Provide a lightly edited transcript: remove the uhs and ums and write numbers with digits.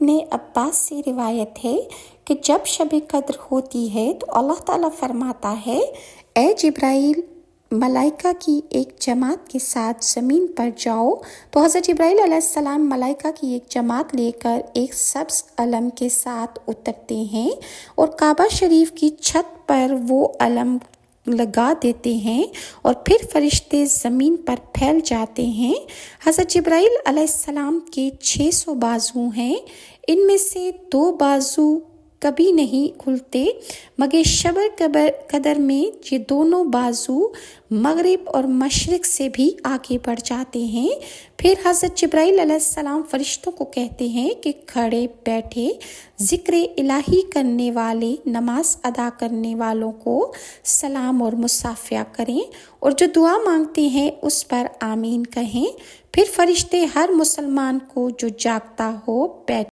ابن عباس سے روایت ہے کہ جب شب قدر ہوتی ہے تو اللہ تعالیٰ فرماتا ہے، اے جبرائیل، ملائکہ کی ایک جماعت کے ساتھ زمین پر جاؤ۔ تو حضرت جبرائیل علیہ السلام ملائکہ کی ایک جماعت لے کر ایک سبز علم کے ساتھ اترتے ہیں اور کعبہ شریف کی چھت پر وہ علم لگا دیتے ہیں اور پھر فرشتے زمین پر پھیل جاتے ہیں۔ حضرت جبرائیل علیہ السلام کے 600 بازو ہیں، ان میں سے 2 بازو کبھی نہیں کھلتے مگر شب قدر میں یہ دونوں بازو مغرب اور مشرق سے بھی آگے بڑھ جاتے ہیں۔ پھر حضرت جبرائیل علیہ السلام فرشتوں کو کہتے ہیں کہ کھڑے بیٹھے ذکر الہی کرنے والے، نماز ادا کرنے والوں کو سلام اور مصافحہ کریں اور جو دعا مانگتے ہیں اس پر آمین کہیں۔ پھر فرشتے ہر مسلمان کو جو جاگتا ہو بیٹھ